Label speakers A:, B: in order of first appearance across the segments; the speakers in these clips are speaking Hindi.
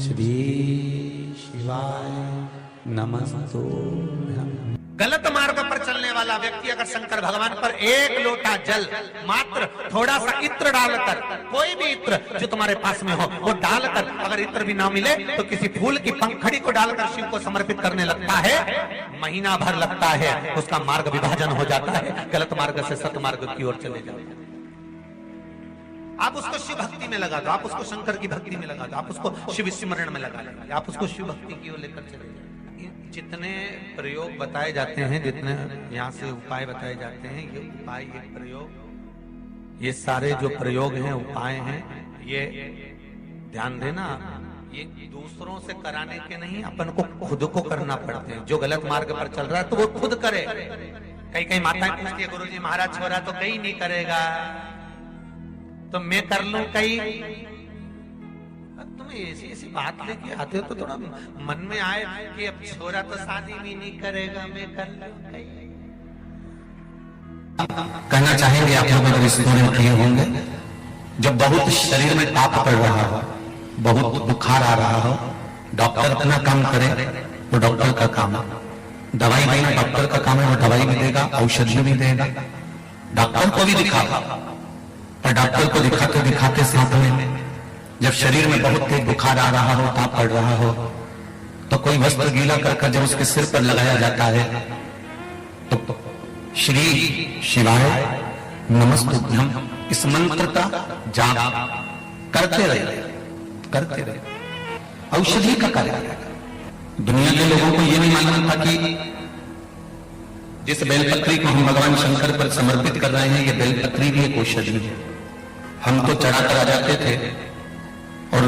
A: श्री शिवाय नमस्तुभ्यं।
B: गलत मार्ग पर चलने वाला व्यक्ति अगर शंकर भगवान पर एक लोटा जल, मात्र थोड़ा सा इत्र डालकर, कोई भी इत्र जो तुम्हारे पास में हो वो डालकर, अगर इत्र भी ना मिले तो किसी फूल की पंखड़ी को डालकर शिव को समर्पित करने लगता है, महीना भर लगता है, उसका मार्ग विभाजन हो जाता है, गलत मार्ग से सतमार्ग की ओर चले जाते हैं। आप उसको शिव भक्ति में लगा दो, आप उसको शंकर की भक्ति में लगा दो, आप उसको शिव स्मरण में लगा लो, आप उसको शिव भक्ति की ओर लेकर चले जाओ। जितने प्रयोग बताए जाते हैं, जितने यहाँ से उपाय बताए जाते हैं, ये उपाय, ये प्रयोग, ये सारे जो प्रयोग हैं, उपाय हैं, ये ध्यान देना, ये दूसरों से कराने के नहीं, अपन को खुद को करना पड़ते हैं। जो गलत मार्ग पर चल रहा है तो वो खुद करे। कई माताएं पूछती है, गुरुजी महाराज छोरा तो कहीं नहीं करेगा, तो मैं कर लूं कहीं। तुम ऐसी बात लेके आते हो तो थोड़ा मन में आए कि अब छोरा तो शादी भी नहीं करेगा, मैं कर लूं कहीं।
A: कहना चाहेंगे आप लोग अगर इस में किए होंगे, जब बहुत शरीर में ताप पड़ रहा हो, बहुत बुखार आ रहा हो, डॉक्टर अपना काम करे वो डॉक्टर का काम है, दवाई देना डॉक्टर का काम है, वो दवाई भी देगा, औषधि भी देगा, डॉक्टर को भी दिखागा। और डॉक्टर को दिखाते दिखाते साथ में जब शरीर में बहुत तेज बुखार आ रहा हो, ताप पड़ रहा हो, तो कोई वस्त्र गीला कर जब उसके सिर पर लगाया जाता है तो श्री शिवाय नमस्तुभ्यं इस मंत्र का जाप करते रहे, औषधि का कार्य। दुनिया के लोगों को यह नहीं मालूम था कि जिस बेलपत्री को हम भगवान शंकर पर समर्पित कर रहे हैं, ये बेलपत्री भी एक औषधि है। हम तो चढ़ाकर आ जाते थे और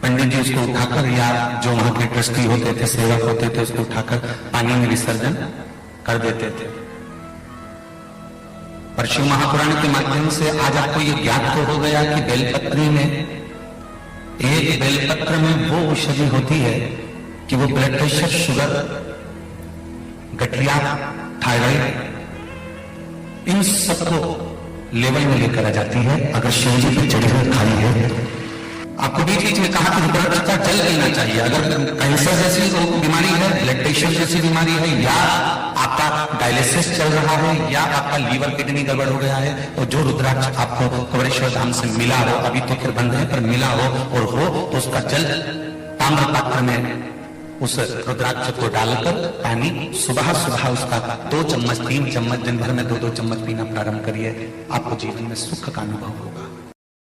A: पंडित जी उसको उठाकर, या जो वहां के ट्रस्टी होते थे, सेवक होते थे, उसको उठाकर पानी में विसर्जन कर देते थे। पर शिव महापुराण के माध्यम से आज आपको ये ज्ञात तो हो गया कि बेलपत्री में, एक बेलपत्र में वो औषधि होती है कि वो ब्लड प्रेशर, शुगर, गठिया, थायराइड, इन सबको लेवल में लेकर आ जाती है अगर शिव जी पर चढ़ी हुई खाई है। आपको बीच में कहा कि रुद्राक्ष का जल पीना चाहिए। अगर कैंसर जैसी बीमारी है, ब्लड प्रेशर जैसी बीमारी है, या आपका डायलिसिस चल रहा है, या आपका लीवर किडनी गड़बड़ हो गया है, तो जो रुद्राक्ष आपको कवरेश्वर धाम से मिला हो, अभी तो फिर बंद है, पर मिला हो और हो तो उसका जल ताम्र पात्र में उस रुद्राक्ष को डालकर पानी सुबह सुबह उसका 2 चम्मच 3 चम्मच दिन भर में 2-2 चम्मच पीना प्रारंभ करिए, आपको जीवन में सुख का अनुभव होगा।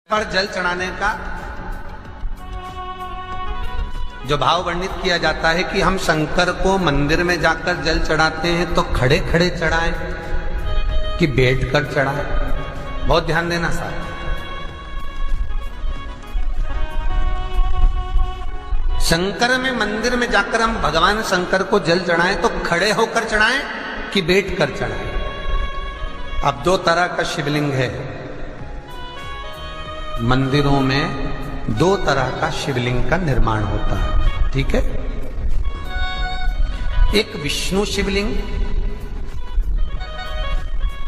B: पर जल चढ़ाने का जो भाव वर्णित किया जाता है कि हम शंकर को मंदिर में जाकर जल चढ़ाते हैं तो खड़े खड़े चढ़ाएं कि बैठकर चढ़ाएं, बहुत ध्यान देना साहब। शंकर में मंदिर में जाकर हम भगवान शंकर को जल चढ़ाएं तो खड़े होकर चढ़ाएं कि बैठकर चढ़ाएं। अब 2 तरह का शिवलिंग है मंदिरों में, 2 तरह का शिवलिंग का निर्माण होता है, ठीक है। एक विष्णु शिवलिंग,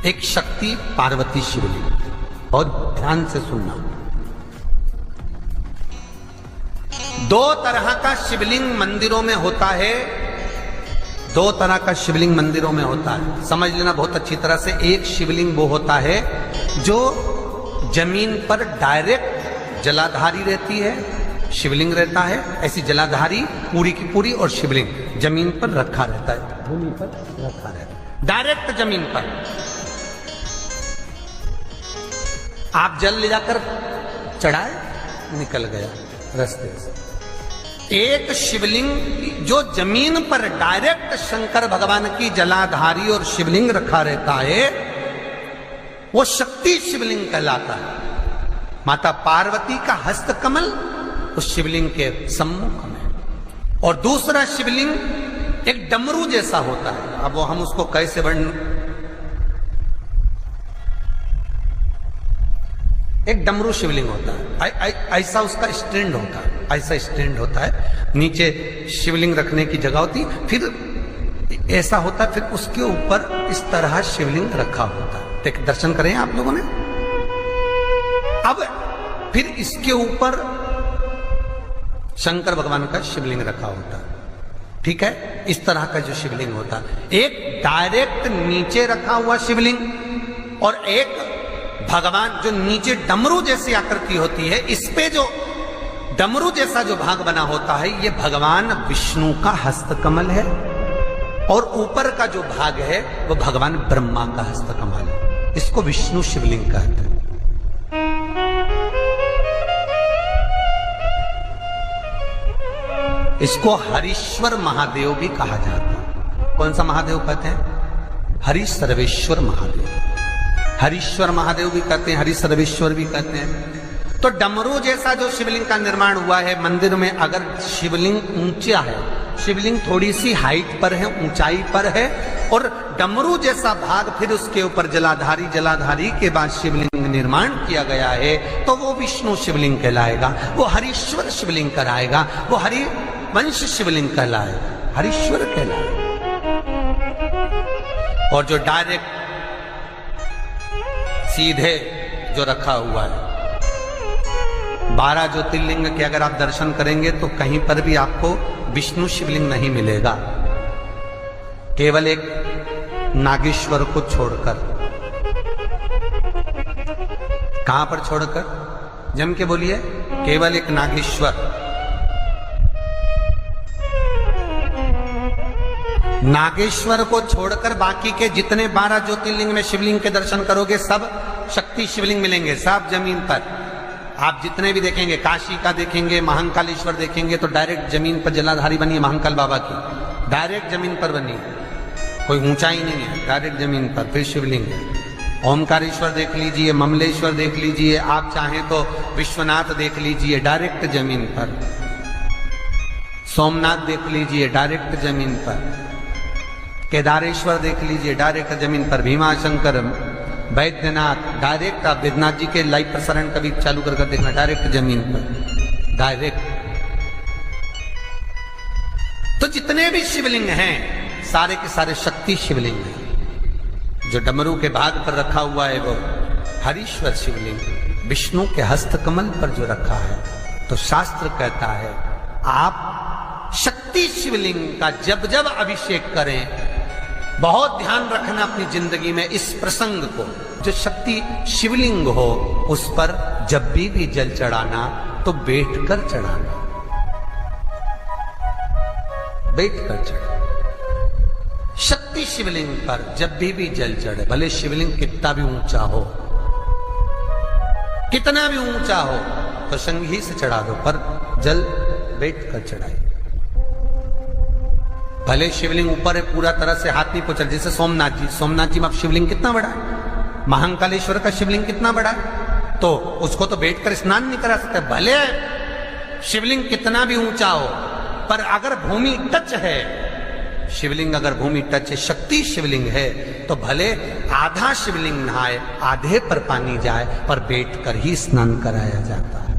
B: एक शक्ति पार्वती शिवलिंग। बहुत ध्यान से सुनना। 2 तरह का शिवलिंग मंदिरों में होता है, 2 तरह का शिवलिंग मंदिरों में होता है, समझ लेना बहुत अच्छी तरह से। एक शिवलिंग वो होता है जो जमीन पर डायरेक्ट जलाधारी रहती है, शिवलिंग रहता है, ऐसी जलाधारी पूरी की पूरी, और शिवलिंग जमीन पर रखा रहता है, भूमि पर रखा रहता है, डायरेक्ट जमीन पर। आप जल ले जाकर चढ़ाए, निकल गया रास्ते से। एक शिवलिंग जो जमीन पर डायरेक्ट शंकर भगवान की जलाधारी और शिवलिंग रखा रहता है, वो शक्ति शिवलिंग कहलाता है। माता पार्वती का हस्त कमल उस शिवलिंग के सम्मुख में। और दूसरा शिवलिंग एक डमरू जैसा होता है। अब वो हम उसको कैसे वर्णन, एक डमरू शिवलिंग होता है, ऐसा उसका स्टैंड होता है, ऐसा स्टैंड होता है, नीचे शिवलिंग रखने की जगह होती, फिर ऐसा होता है, फिर उसके ऊपर इस तरह शिवलिंग रखा होता है। देख, दर्शन करें आप लोगों ने। अब फिर इसके ऊपर शंकर भगवान का शिवलिंग रखा होता है, ठीक है। इस तरह का जो शिवलिंग होता है, एक डायरेक्ट नीचे रखा हुआ शिवलिंग और एक भगवान जो नीचे डमरू जैसी आकृति होती है, इस पे जो डमरू जैसा जो भाग बना होता है, ये भगवान विष्णु का हस्तकमल है और ऊपर का जो भाग है वो भगवान ब्रह्मा का हस्तकमल है। इसको विष्णु शिवलिंग कहते हैं। इसको हरीश्वर महादेव भी कहा जाता है। कौन सा महादेव कहते हैं? हरि सर्वेश्वर महादेव। हरीश्वर महादेव भी कहते हैं, हरि सर्वेश्वर भी कहते हैं। तो डमरू जैसा जो शिवलिंग का निर्माण हुआ है मंदिर में, अगर शिवलिंग ऊंचा है, शिवलिंग थोड़ी सी हाइट पर है, ऊंचाई पर है, और डमरू जैसा भाग फिर उसके ऊपर जलाधारी के बाद शिवलिंग निर्माण किया गया है, तो वो विष्णु शिवलिंग कहलाएगा, वो हरीश्वर शिवलिंग कहलाएगा, वो हरि वंश शिवलिंग कहलाएगा, हरीश्वर कहलाएगा। और जो डायरेक्ट सीधे जो रखा हुआ है, 12 ज्योतिर्लिंग के अगर आप दर्शन करेंगे तो कहीं पर भी आपको विष्णु शिवलिंग नहीं मिलेगा, केवल एक नागेश्वर को छोड़कर। कहां पर छोड़कर? जम के बोलिए। केवल एक नागेश्वर। नागेश्वर को छोड़कर बाकी के जितने 12 ज्योतिर्लिंग में शिवलिंग के दर्शन करोगे सब शक्ति शिवलिंग मिलेंगे, सब जमीन पर। आप जितने भी देखेंगे, काशी का देखेंगे, महाकालेश्वर देखेंगे, तो डायरेक्ट जमीन पर जलाधारी बनी है महाकाल बाबा की, डायरेक्ट जमीन पर बनी है, कोई ऊंचाई नहीं है, डायरेक्ट जमीन पर फिर शिवलिंग है। ओमकारेश्वर देख लीजिए, ममलेश्वर देख लीजिए, आप चाहें तो विश्वनाथ देख लीजिए, डायरेक्ट जमीन पर। सोमनाथ देख लीजिए, डायरेक्ट जमीन पर। केदारेश्वर देख लीजिए, डायरेक्ट जमीन पर। भीमाशंकर, वैद्यनाथ, डायरेक्ट। आप वेदनाथ जी के लाइव प्रसारण कभी चालू कर देखना, डायरेक्ट जमीन पर, डायरेक्ट। तो जितने भी शिवलिंग हैं सारे के सारे शक्ति शिवलिंग हैं। जो डमरू के भाग पर रखा हुआ है वो हरीश्वर शिवलिंग, विष्णु के हस्तकमल पर जो रखा है, तो शास्त्र कहता है आप शक्ति शिवलिंग का जब जब अभिषेक करें, बहुत ध्यान रखना अपनी जिंदगी में इस प्रसंग को, जो शक्ति शिवलिंग हो उस पर जब भी जल चढ़ाना तो बैठकर चढ़ाना, बैठकर चढ़ाना। शक्ति शिवलिंग पर जब भी जल चढ़े, भले शिवलिंग कितना भी ऊंचा हो, कितना भी ऊंचा हो, तो संगी से चढ़ा दो, पर जल बैठकर चढ़ाइए। भले शिवलिंग ऊपर है, पूरा तरह से हाथ नहीं पहुंचा, जैसे सोमनाथ जी में अब शिवलिंग कितना बड़ा है, महाकालेश्वर का शिवलिंग कितना बड़ा है, तो उसको तो बैठकर स्नान नहीं करा सकते। भले शिवलिंग कितना भी ऊंचा हो, पर अगर भूमि टच है, शिवलिंग अगर भूमि टच है, शक्ति शिवलिंग है, तो भले आधा शिवलिंग नहाए, आधे पर पानी जाए, पर बैठकर ही स्नान कराया जाता है।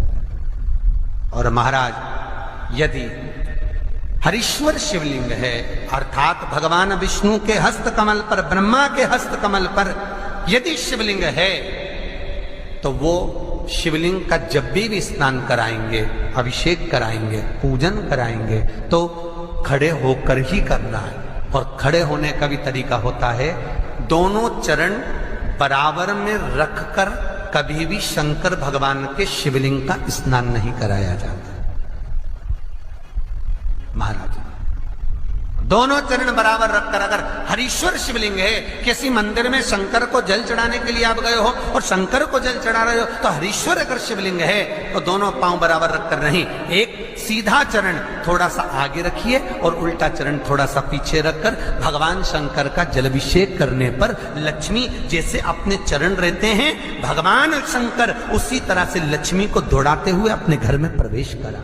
B: और महाराज, यदि हरीश्वर शिवलिंग है, अर्थात भगवान विष्णु के हस्तकमल पर, ब्रह्मा के हस्तकमल पर यदि शिवलिंग है, तो वो शिवलिंग का जब भी स्नान कराएंगे, अभिषेक कराएंगे, पूजन कराएंगे, तो खड़े होकर ही करना है। और खड़े होने का भी तरीका होता है, दोनों चरण बराबर में रखकर कभी भी शंकर भगवान के शिवलिंग का स्नान नहीं कराया जाता। महाराज, दोनों चरण बराबर रखकर, अगर हरीश्वर शिवलिंग है, किसी मंदिर में शंकर को जल चढ़ाने के लिए आप गए हो और शंकर को जल चढ़ा रहे हो, तो हरीश्वर अगर शिवलिंग है तो दोनों पांव बराबर रखकर नहीं, एक सीधा चरण थोड़ा सा आगे रखिए और उल्टा चरण थोड़ा सा पीछे रखकर भगवान शंकर का जलाभिषेक करने पर लक्ष्मी जैसे अपने चरण रहते हैं, भगवान शंकर उसी तरह से लक्ष्मी को दौड़ाते हुए अपने घर में प्रवेश करा।